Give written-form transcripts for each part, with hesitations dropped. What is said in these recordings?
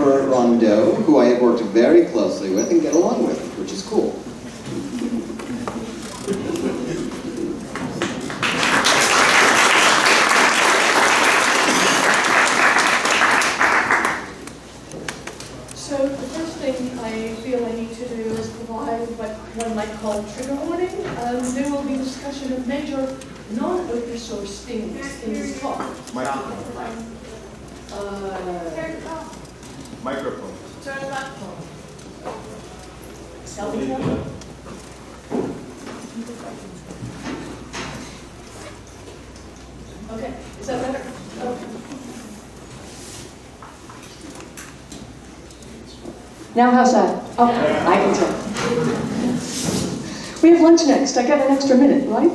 for Rondeau, who I have worked very closely with and get along with, which is cool. So the first thing I feel I need to do is provide what one might call trigger warning. There will be discussion of major non-open source things in this talk. Microphone. Microphone. Turn the microphone. Selfie. Okay, is that better? Okay. Now how's that? Oh, I can tell. We have lunch next. I get an extra minute, right?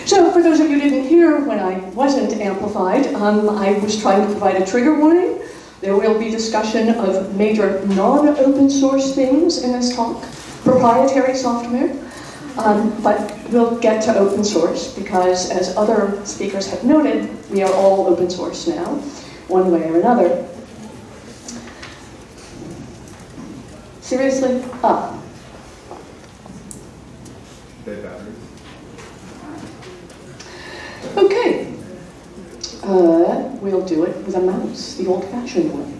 So, for those of you who didn't hear when I wasn't amplified, I was trying to provide a trigger warning. There will be discussion of major non-open source things in this talk, proprietary software, but we'll get to open source because, as other speakers have noted, we are all open source now, one way or another. Seriously? Dead batteries. Okay. We'll do it with a mouse, the old-fashioned way.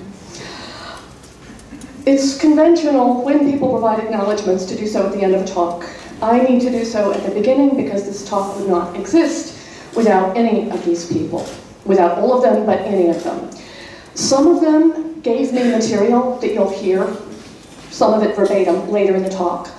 It's conventional when people provide acknowledgements to do so at the end of a talk. I need to do so at the beginning because this talk would not exist without any of these people. Without all of them, but any of them. Some of them gave me material that you'll hear, some of it verbatim later in the talk.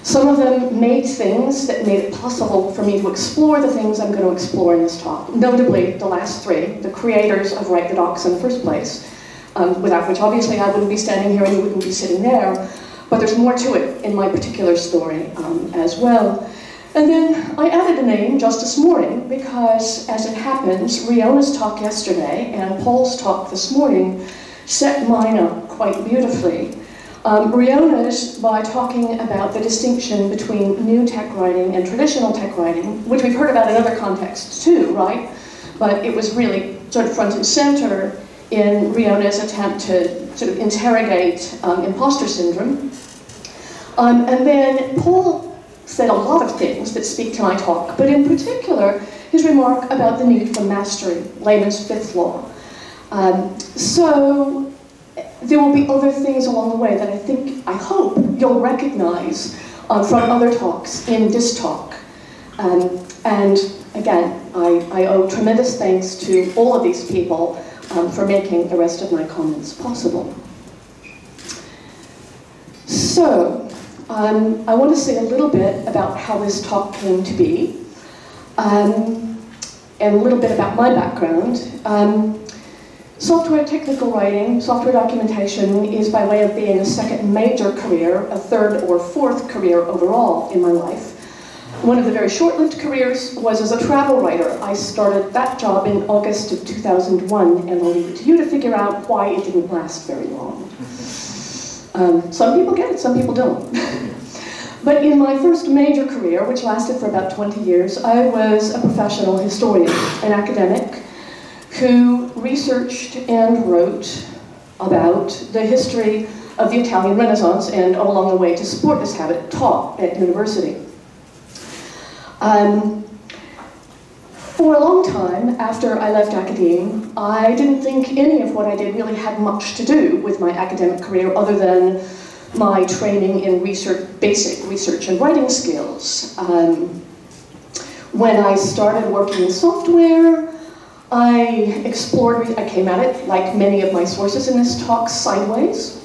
Some of them made things that made it possible for me to explore the things I'm going to explore in this talk. Notably, the last three, the creators of Write the Docs in the first place, without which obviously I wouldn't be standing here and you wouldn't be sitting there. But there's more to it in my particular story as well. And then I added a name just this morning because, as it happens, Riona's talk yesterday and Paul's talk this morning set mine up quite beautifully. Riona's by talking about the distinction between new tech writing and traditional tech writing, which we've heard about in other contexts too, right? But it was really sort of front and center in Riona's attempt to sort of interrogate imposter syndrome. And then Paul said a lot of things that speak to my talk, but in particular, his remark about the need for mastery, layman's fifth law. So there will be other things along the way that I hope you'll recognize from other talks in this talk. And again, I owe tremendous thanks to all of these people for making the rest of my comments possible. So, I want to say a little bit about how this talk came to be, and a little bit about my background. Software technical writing, software documentation is by way of being a second major career, a third or fourth career overall in my life. One of the very short-lived careers was as a travel writer. I started that job in August of 2001, and I'll leave it to you to figure out why it didn't last very long. Some people get it, some people don't. But in my first major career, which lasted for about 20 years, I was a professional historian, an academic, who researched and wrote about the history of the Italian Renaissance and all along the way to support this habit, taught at university. For a long time after I left academe, I didn't think any of what I did really had much to do with my academic career other than my training in research, basic research and writing skills. When I started working in software, I came at it, like many of my sources in this talk, sideways.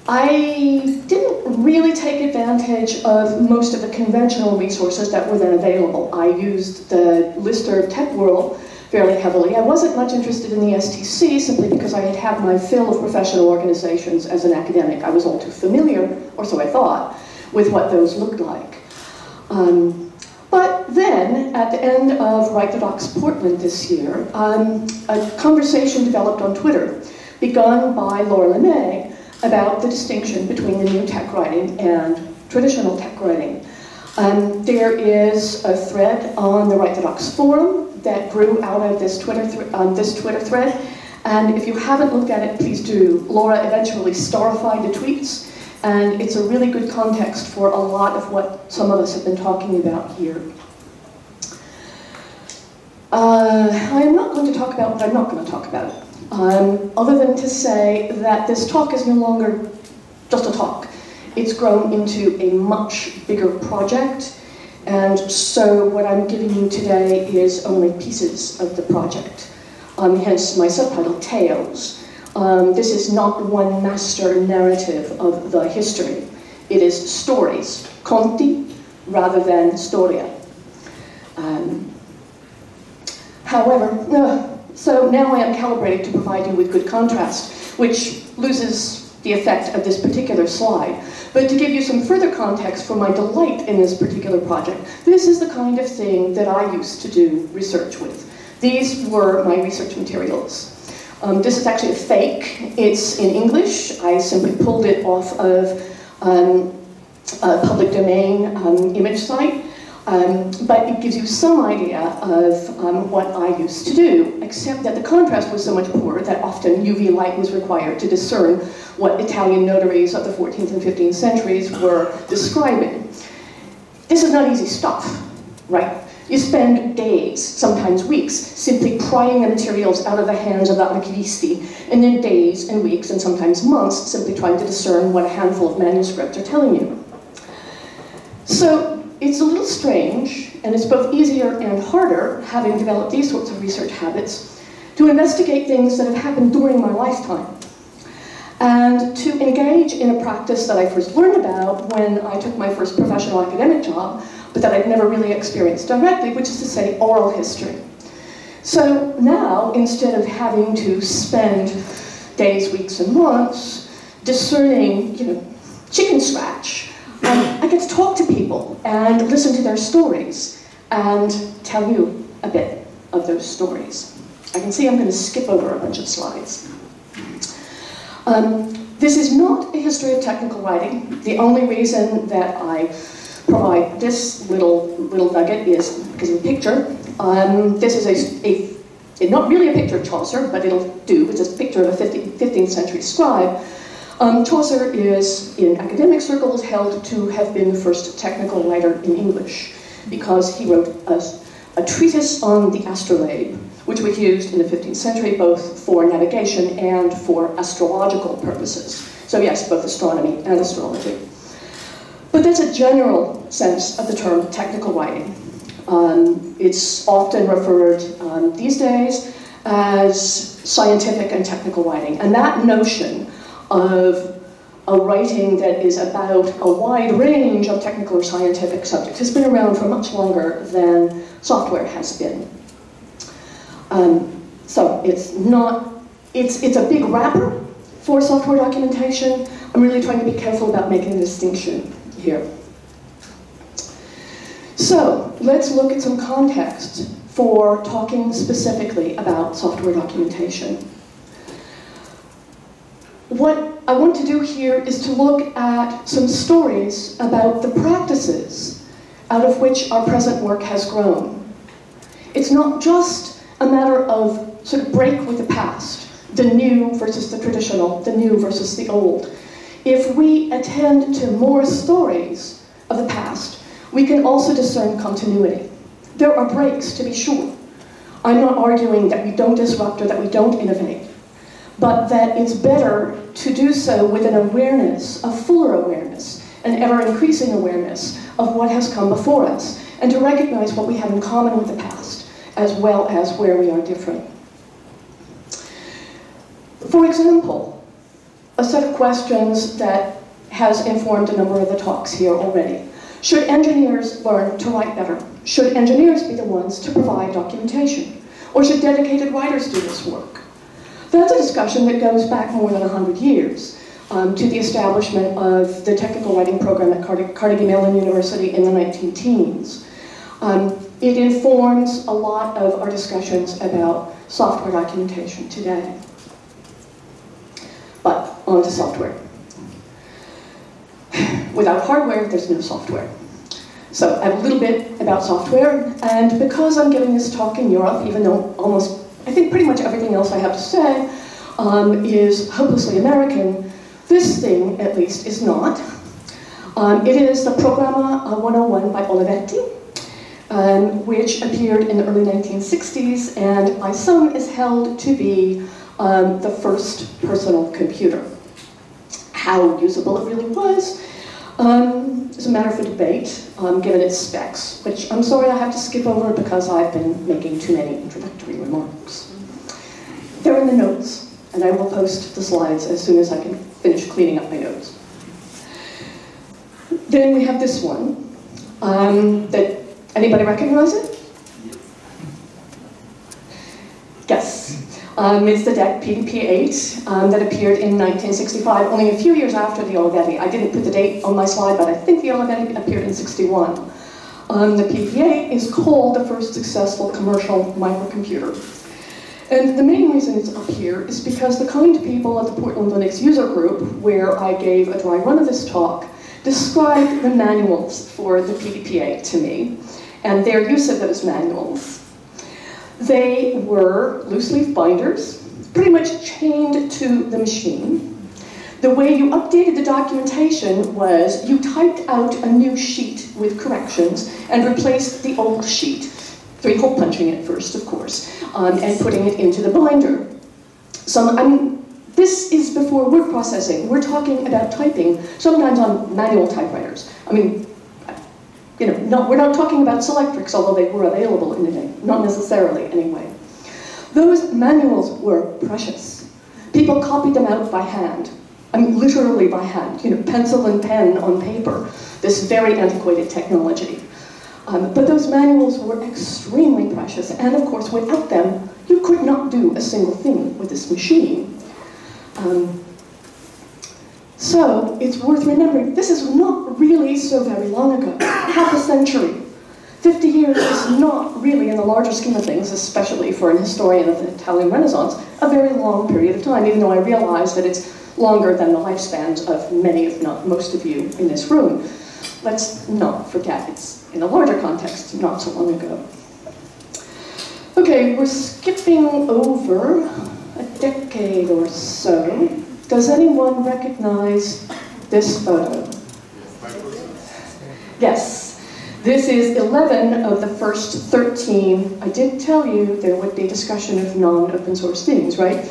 I didn't really take advantage of most of the conventional resources that were then available. I used the listserv tech world fairly heavily. I wasn't much interested in the STC simply because I had had my fill of professional organizations as an academic. I was all too familiar, or so I thought, with what those looked like. But then, at the end of Write the Docs Portland this year, a conversation developed on Twitter, begun by Laura LeMay, about the distinction between the new tech writing and traditional tech writing. There is a thread on the Write the Docs forum that grew out of this Twitter thread. And if you haven't looked at it, please do. Laura eventually starified the tweets, and it's a really good context for a lot of what some of us have been talking about here. I am not going to talk about what I'm not going to talk about, other than to say that this talk is no longer just a talk. It's grown into a much bigger project, and so what I'm giving you today is only pieces of the project. Hence my subtitle, Tales. This is not one master narrative of the history. It is stories, conti, rather than storia. However, so now I am calibrated to provide you with good contrast, which loses the effect of this particular slide. But to give you some further context for my delight in this particular project, this is the kind of thing that I used to do research with. These were my research materials. This is actually a fake. It's in English. I simply pulled it off of a public domain image site. But it gives you some idea of what I used to do, except that the contrast was so much poorer that often UV light was required to discern what Italian notaries of the 14th and 15th centuries were describing. This is not easy stuff, right? You spend days, sometimes weeks, simply prying the materials out of the hands of the archivisti, and then days and weeks and sometimes months simply trying to discern what a handful of manuscripts are telling you. So it's a little strange, and it's both easier and harder, having developed these sorts of research habits, to investigate things that have happened during my lifetime, and to engage in a practice that I first learned about when I took my first professional academic job, but that I'd never really experienced directly, which is to say oral history. So now, instead of having to spend days, weeks, and months discerning, chicken scratch, I get to talk to people and listen to their stories and tell you a bit of those stories. I can see I'm going to skip over a bunch of slides. This is not a history of technical writing. The only reason that I provide this little nugget is because of the picture. This is not really a picture of Chaucer, but it'll do. It's a picture of a 15th century scribe. Chaucer is, in academic circles, held to have been the first technical writer in English, because he wrote a treatise on the astrolabe, which was used in the 15th century both for navigation and for astrological purposes. So yes, both astronomy and astrology. But that's a general sense of the term technical writing. It's often referred these days as scientific and technical writing. And that notion of a writing that is about a wide range of technical or scientific subjects has been around for much longer than software has been. So it's a big wrapper for software documentation. I'm really trying to be careful about making a distinction here. So let's look at some context for talking specifically about software documentation. What I want to do here is to look at some stories about the practices out of which our present work has grown. It's not just a matter of sort of break with the past, the new versus the traditional, the new versus the old. If we attend to more stories of the past, we can also discern continuity. There are breaks, to be sure. I'm not arguing that we don't disrupt or that we don't innovate, but that it's better to do so with an awareness, a fuller awareness, an ever-increasing awareness of what has come before us, and to recognize what we have in common with the past, as well as where we are different. For example, a set of questions that has informed a number of the talks here already. Should engineers learn to write better? Should engineers be the ones to provide documentation? Or should dedicated writers do this work? That's a discussion that goes back more than 100 years to the establishment of the technical writing program at Carnegie Mellon University in the 19-teens. It informs a lot of our discussions about software documentation today. But on to software. Without hardware, there's no software. So I have a little bit about software, and because I'm giving this talk in Europe, even though almost, I think pretty much everything else I have to say is hopelessly American, this thing, at least, is not. It is the Programma 101 by Olivetti, which appeared in the early 1960s, and by some is held to be the first personal computer. How usable it really was is a matter for debate, given its specs, which I'm sorry I have to skip over because I've been making too many introductory remarks. They're in the notes, and I will post the slides as soon as I can finish cleaning up my notes. Then we have this one. That anybody recognize it? Yes. It's the DEC PDP-8 that appeared in 1965, only a few years after the Olivetti. I didn't put the date on my slide, but I think the Olivetti appeared in 61. The PDP-8 is called the first successful commercial microcomputer. And the main reason it's up here is because the kind people at the Portland Linux user group, where I gave a dry run of this talk, described the manuals for the PDP-8 to me, and their use of those manuals. They were loose-leaf binders, pretty much chained to the machine. The way you updated the documentation was you typed out a new sheet with corrections and replaced the old sheet, three-hole punching it first, of course, and putting it into the binder. This is before word processing. We're talking about typing, sometimes on manual typewriters. I mean, we're not talking about Selectrics, although they were available in the day. Not necessarily, anyway. Those manuals were precious. People copied them out by hand. I mean, literally by hand. Pencil and pen on paper. This very antiquated technology. But those manuals were extremely precious, and of course, without them, you could not do a single thing with this machine. So it's worth remembering, this is not really so very long ago, half a century. 50 years is not really, in the larger scheme of things, especially for an historian of the Italian Renaissance, a very long period of time, even though I realize that it's longer than the lifespans of many, if not most of you in this room. Let's not forget, it's in a larger context, not so long ago. Okay, we're skipping over a decade or so. Does anyone recognize this photo? Yes. This is 11 of the first 13. I did tell you there would be discussion of non-open source things, right?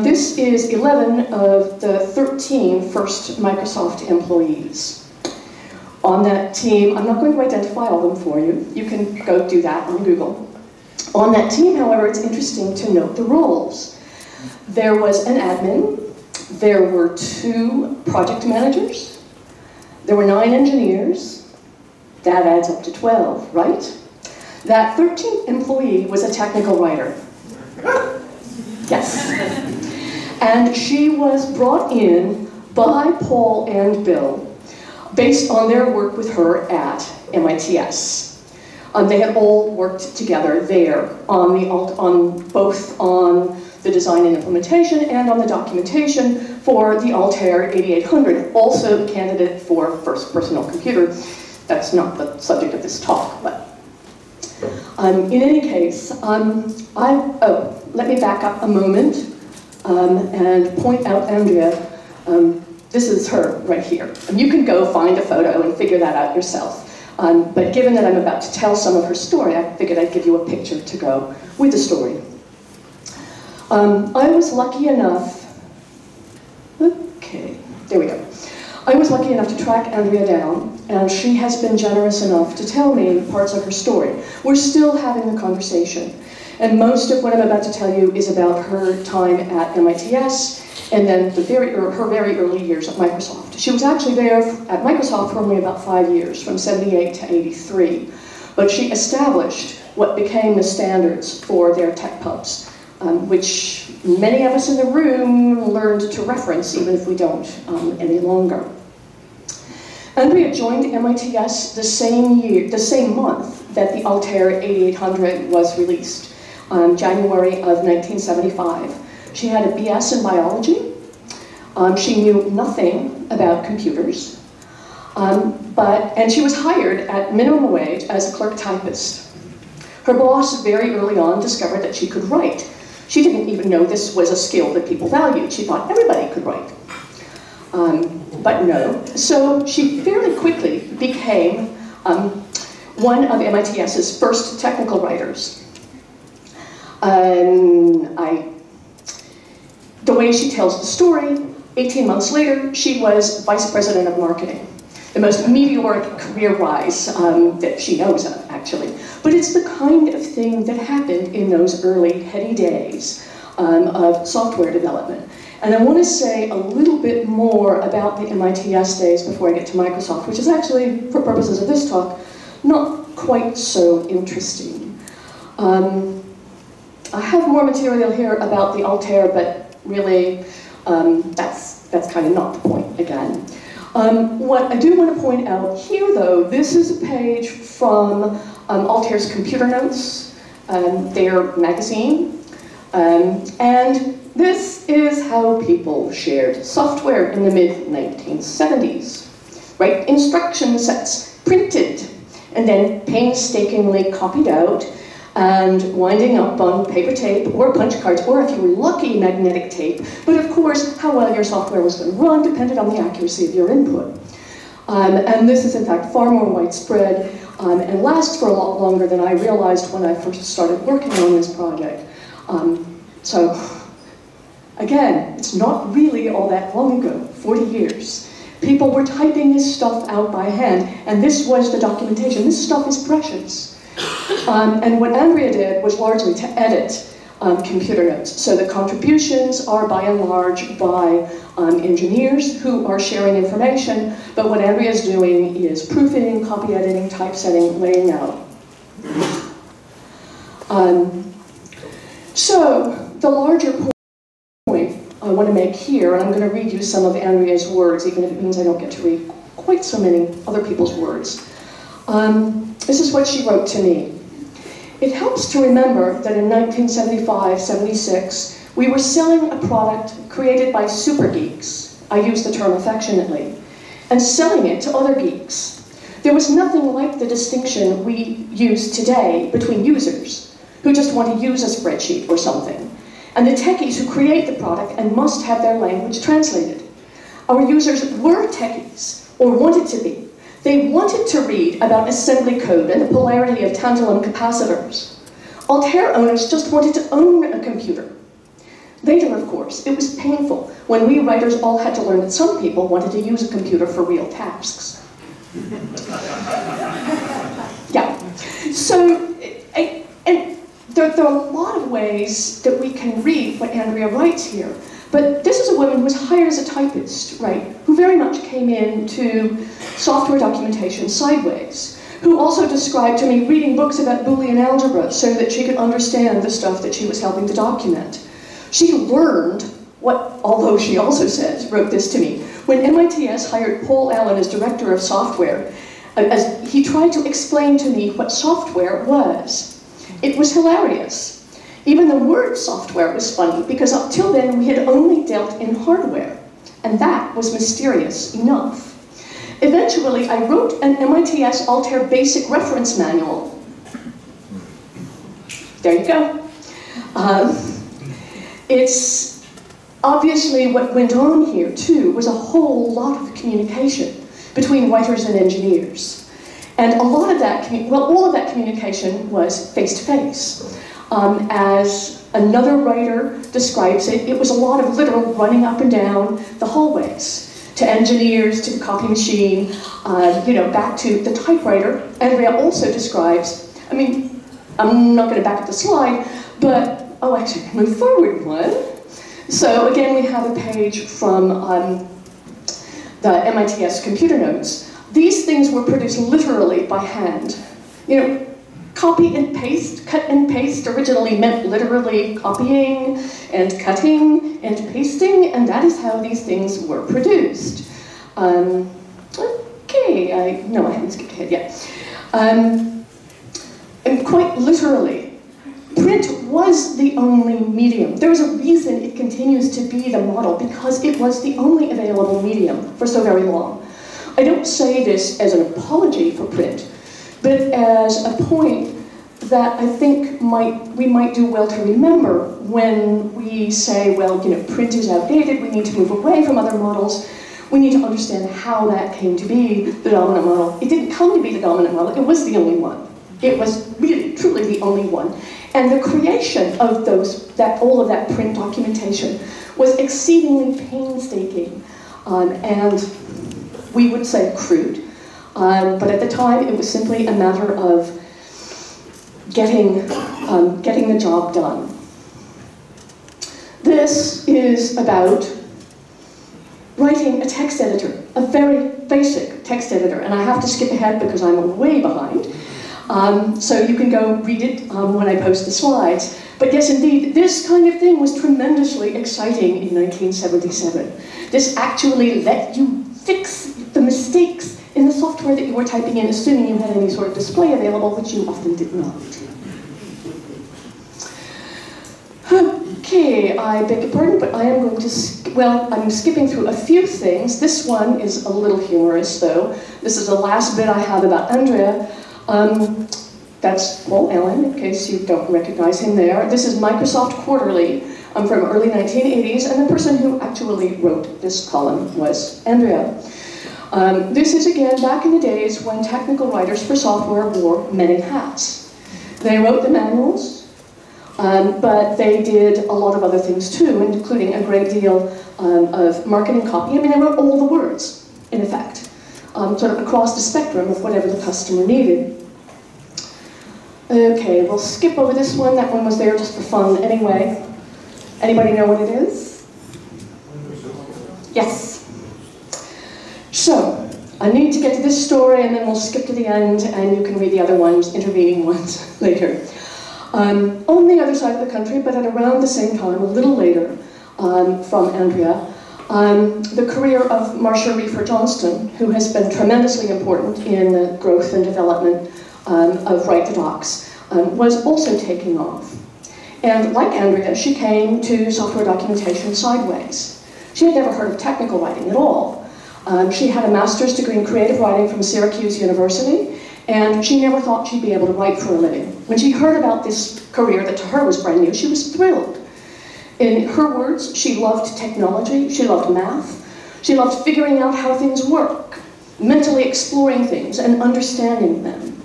This is 11 of the 13 first Microsoft employees. On that team, I'm not going to identify all of them for you. You can go do that on Google. On that team, however, it's interesting to note the roles. There was an admin. There were 2 project managers. There were 9 engineers. That adds up to 12, right? That 13th employee was a technical writer. Yes. And she was brought in by Paul and Bill based on their work with her at MITS. They had all worked together there both on the design and implementation and on the documentation for the Altair 8800, also a candidate for first personal computer. That's not the subject of this talk, but in any case, let me back up a moment and point out Andrea. This is her right here. And you can go find a photo and figure that out yourself. But given that I'm about to tell some of her story, I figured I'd give you a picture to go with the story. I was lucky enough, okay, there we go. I was lucky enough to track Andrea down, and she has been generous enough to tell me parts of her story. We're still having the conversation, and most of what I'm about to tell you is about her time at MITS, and then her very early years at Microsoft. She was actually there at Microsoft for only about 5 years, from 78 to 83, but she established what became the standards for their tech pubs, which many of us in the room learned to reference, even if we don't any longer. Andrea joined MITS the same month that the Altair 8800 was released, January of 1975. She had a BS in biology. She knew nothing about computers. And she was hired at minimum wage as a clerk typist. Her boss very early on discovered that she could write. She didn't even know this was a skill that people valued. She thought everybody could write. But no. So she fairly quickly became one of MITS's first technical writers. The way she tells the story, 18 months later, she was vice president of marketing. The most meteoric career-rise that she knows of, actually. But it's the kind of thing that happened in those early, heady days of software development. And I want to say a little bit more about the MITS days before I get to Microsoft, which is actually, for purposes of this talk, not quite so interesting. I have more material here about the Altair, but really, that's kind of not the point again. What I do want to point out here, though, this is a page from Altair's Computer Notes, their magazine, and this is how people shared software in the mid-1970s, right? Instruction sets printed and then painstakingly copied out and winding up on paper tape or punch cards, or if you were lucky, magnetic tape. But of course, how well your software was going to run depended on the accuracy of your input. And this is in fact far more widespread and lasts for a lot longer than I realized when I first started working on this project. So again, it's not really all that long ago, 40 years. People were typing this stuff out by hand, and this was the documentation. This stuff is precious. And what Andrea did was largely to edit computer notes. So the contributions are by and large by engineers who are sharing information, but what Andrea is doing is proofing, copy editing, typesetting, laying out. So the larger point I want to make here, and I'm going to read you some of Andrea's words, even if it means I don't get to read quite so many other people's words. This is what she wrote to me. It helps to remember that in 1975-76, we were selling a product created by super geeks, I use the term affectionately, and selling it to other geeks. There was nothing like the distinction we use today between users who just want to use a spreadsheet or something, and the techies who create the product and must have their language translated. Our users were techies, or wanted to be. They wanted to read about assembly code and the polarity of tantalum capacitors. Altair owners just wanted to own a computer. Later, of course, it was painful when we writers all had to learn that some people wanted to use a computer for real tasks. Yeah. So, and there are a lot of ways that we can read what Andrea writes here. But this is a woman who was hired as a typist, right, who very much came into software documentation sideways, who also described to me reading books about Boolean algebra so that she could understand the stuff that she was helping to document. She learned what, although she also says, wrote this to me, when MITS hired Paul Allen as director of software, as he tried to explain to me what software was. It was hilarious. Even the word software was funny, because up till then we had only dealt in hardware, and that was mysterious enough. Eventually, I wrote an MITS Altair basic reference manual. There you go. It's obviously what went on here, too, was a whole lot of communication between writers and engineers. And a lot of that, all of that communication was face-to-face. As another writer describes it, it was a lot of literal running up and down the hallways, to engineers, to the copy machine, back to the typewriter. Andrea also describes, I mean, I'm not going to back up the slide, but, oh, actually, move forward one. So again, we have a page from the MITS computer notes. These things were produced literally by hand. Copy and paste, cut and paste originally meant literally copying and cutting and pasting, and that is how these things were produced. Okay, I haven't skipped ahead yet. And quite literally, print was the only medium. There's a reason it continues to be the model, because it was the only available medium for so very long. I don't say this as an apology for print, but as a point that I think we might do well to remember when we say, well, you know, print is outdated, we need to move away from other models. We need to understand how that came to be the dominant model. It didn't come to be the dominant model, it was the only one. It was really, truly the only one. And the creation of all of that print documentation was exceedingly painstaking and we would say crude. But at the time, it was simply a matter of getting the job done. This is about writing a text editor, a very basic text editor, and I have to skip ahead because I'm way behind. So you can go read it when I post the slides. But yes, indeed, this kind of thing was tremendously exciting in 1977. This actually let you fix the mistakes in the software that you were typing in, assuming you had any sort of display available, which you often did not. Okay, I beg your pardon, but I am going to, I'm skipping through a few things. This one is a little humorous, though. This is the last bit I have about Andrea. That's Paul Allen, in case you don't recognize him there. This is Microsoft Quarterly from early 1980s, and the person who actually wrote this column was Andrea. This is, again, back in the days when technical writers for software wore many hats. They wrote the manuals, but they did a lot of other things too, including a great deal of marketing copy. I mean, they wrote all the words, in effect, sort of across the spectrum of whatever the customer needed. Okay, we'll skip over this one. That one was there just for fun anyway. Anybody know what it is? Yes. So, I need to get to this story and then we'll skip to the end and you can read the other ones, intervening ones, later. On the other side of the country, but at around the same time, a little later, from Andrea, the career of Marcia Reefer Johnston, who has been tremendously important in the growth and development of Write the Docs, was also taking off. And like Andrea, she came to software documentation sideways. She had never heard of technical writing at all. She had a master's degree in creative writing from Syracuse University, and she never thought she'd be able to write for a living. When she heard about this career that to her was brand new, she was thrilled. In her words, she loved technology, she loved math, she loved figuring out how things work, mentally exploring things and understanding them.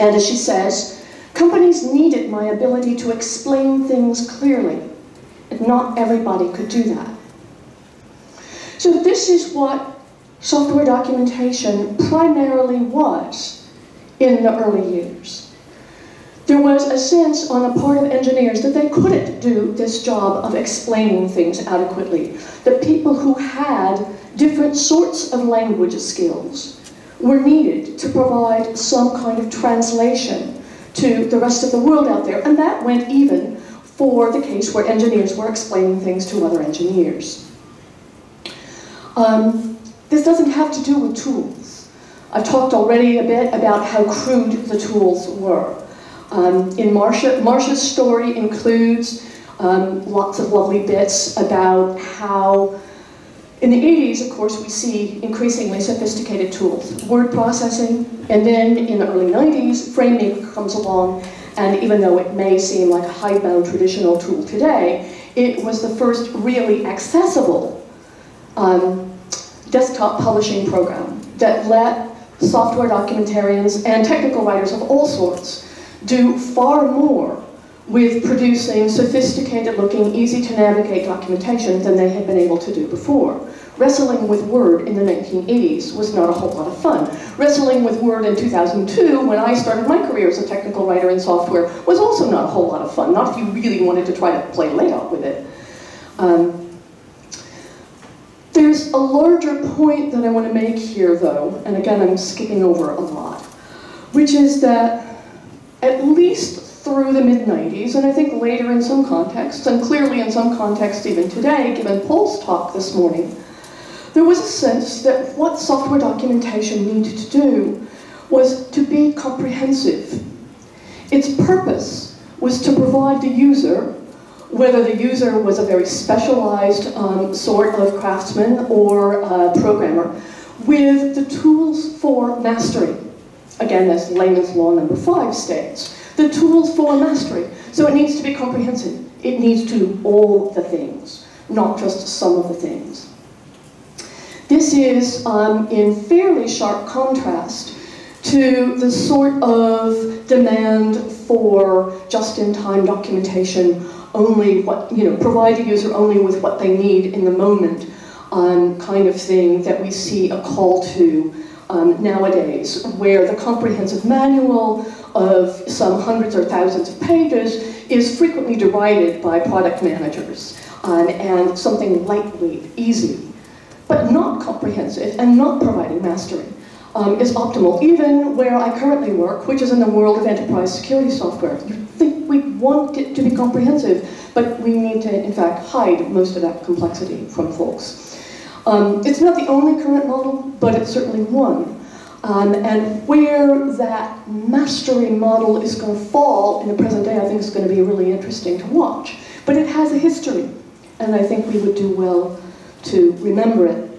And as she says, companies needed my ability to explain things clearly, and not everybody could do that. So this is what software documentation primarily was in the early years. There was a sense on the part of engineers that they couldn't do this job of explaining things adequately. The people who had different sorts of language skills were needed to provide some kind of translation to the rest of the world out there, and that went even for the case where engineers were explaining things to other engineers. This doesn't have to do with tools. I've talked already a bit about how crude the tools were. In Marcia's story includes lots of lovely bits about how, in the 80s, of course, we see increasingly sophisticated tools. Word processing, and then in the early 90s, FrameMaker comes along, and even though it may seem like a hidebound traditional tool today, it was the first really accessible desktop publishing program that let software documentarians and technical writers of all sorts do far more with producing sophisticated-looking, easy-to-navigate documentation than they had been able to do before. Wrestling with Word in the 1980s was not a whole lot of fun. Wrestling with Word in 2002, when I started my career as a technical writer in software, was also not a whole lot of fun, not if you really wanted to try to play layout with it. There's a larger point that I want to make here, though, and again, I'm skipping over a lot, which is that at least through the mid-90s, and I think later in some contexts, and clearly in some contexts even today, given Paul's talk this morning, there was a sense that what software documentation needed to do was to be comprehensive. Its purpose was to provide the user, whether the user was a very specialized sort of craftsman or programmer, with the tools for mastery. Again, as layman's law number 5 states, the tools for mastery. So it needs to be comprehensive. It needs to do all the things, not just some of the things. This is in fairly sharp contrast to the sort of demand for just-in-time documentation, only what, provide the user only with what they need in the moment, kind of thing that we see a call to nowadays, where the comprehensive manual of some hundreds or thousands of pages is frequently derided by product managers, and something lightweight, easy, but not comprehensive and not providing mastery is optimal, even where I currently work, which is in the world of enterprise security software. You think we want it to be comprehensive, but we need to, in fact, hide most of that complexity from folks. It's not the only current model, but it's certainly one. And where that mastery model is going to fall in the present day, I think is going to be really interesting to watch. But it has a history, and I think we would do well to remember it.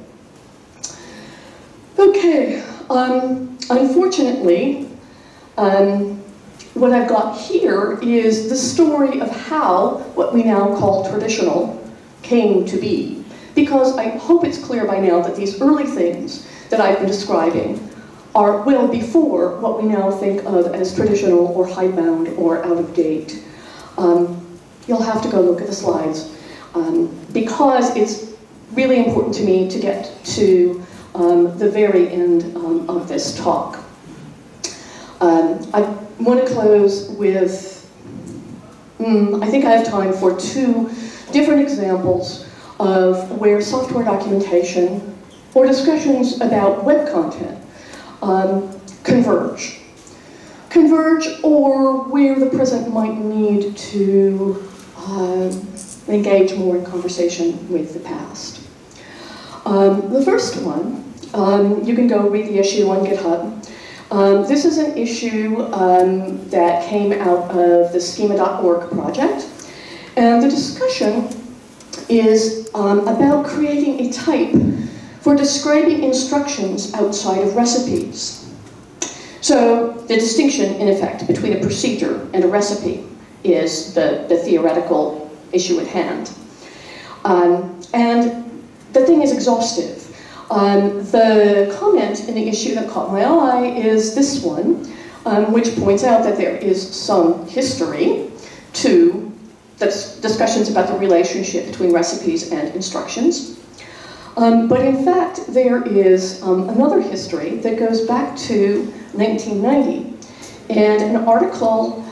Okay, unfortunately, what I've got here is the story of how what we now call traditional came to be. Because I hope it's clear by now that these early things that I've been describing are well before what we now think of as traditional or hidebound or out of date. You'll have to go look at the slides because it's really important to me to get to the very end of this talk. I want to close with, I think I have time for 2 different examples of where software documentation or discussions about web content converge. Converge, or where the present might need to engage more in conversation with the past. The first one, you can go read the issue on GitHub. This is an issue that came out of the schema.org project, and the discussion is about creating a type for describing instructions outside of recipes. So the distinction, in effect, between a procedure and a recipe is the theoretical issue at hand. And the thing is exhaustive. The comment in the issue that caught my eye is this one, which points out that there is some history to the discussions about the relationship between recipes and instructions. But in fact, there is another history that goes back to 1990, and an article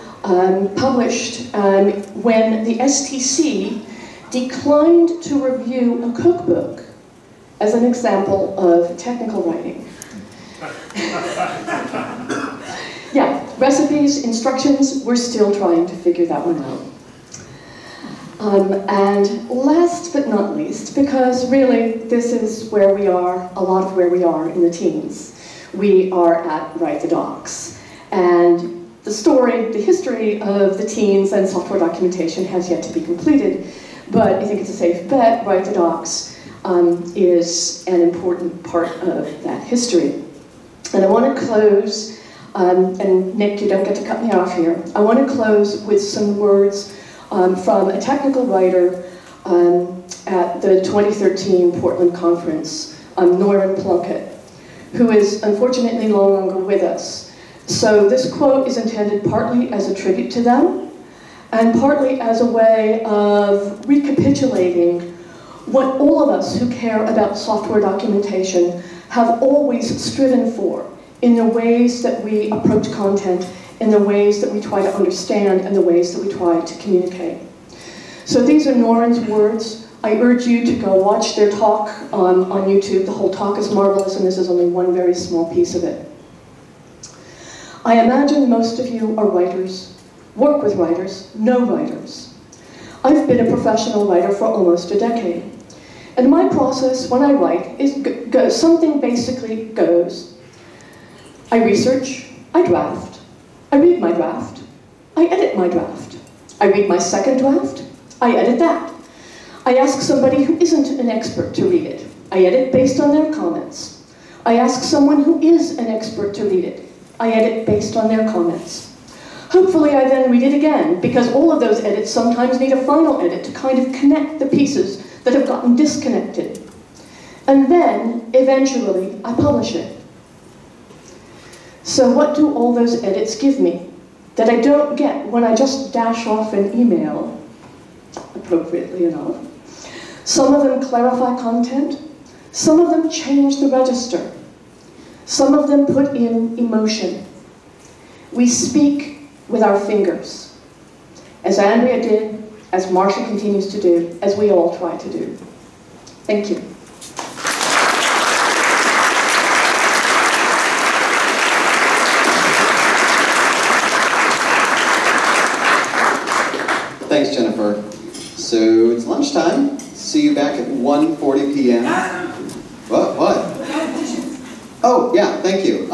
published when the STC declined to review a cookbook as an example of technical writing. Yeah, recipes, instructions, we're still trying to figure that one out. And last but not least, because really this is where we are, a lot of where we are in the teens. We are at Write the Docs. And the story, the history of the teens and software documentation has yet to be completed, but I think it's a safe bet, Write the Docs is an important part of that history. And I want to close, and Nick, you don't get to cut me off here, I want to close with some words from a technical writer at the 2013 Portland conference, Norman Plunkett, who is unfortunately no longer with us. So this quote is intended partly as a tribute to them, and partly as a way of recapitulating what all of us who care about software documentation have always striven for in the ways that we approach content, in the ways that we try to understand, and the ways that we try to communicate. So these are Noren's words. I urge you to go watch their talk on YouTube. The whole talk is marvelous, and this is only one very small piece of it. I imagine most of you are writers, work with writers, know writers. I've been a professional writer for almost a decade. And my process when I write is something basically goes. I research, I draft, I read my draft, I edit my draft. I read my second draft, I edit that. I ask somebody who isn't an expert to read it. I edit based on their comments. I ask someone who is an expert to read it. I edit based on their comments. Hopefully I then read it again, because all of those edits sometimes need a final edit to kind of connect the pieces that have gotten disconnected. And then, eventually, I publish it. So what do all those edits give me that I don't get when I just dash off an email, appropriately enough? Some of them clarify content, some of them change the register, some of them put in emotion. We speak with our fingers, as Andrea did, as Marcia continues to do, as we all try to do. Thank you. Thanks, Jennifer. So it's lunchtime. See you back at 1:40 p.m. What? Oh, yeah, thank you.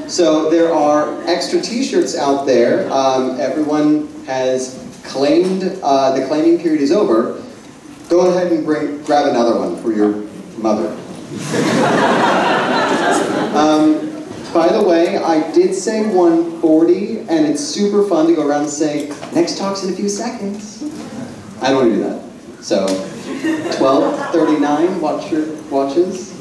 So there are extra t-shirts out there. Everyone has claimed, the claiming period is over. Go ahead and grab another one for your mother. By the way, I did say 1:40, and it's super fun to go around and say, next talk's in a few seconds. I don't want to do that. So, 12:39, watch your watches.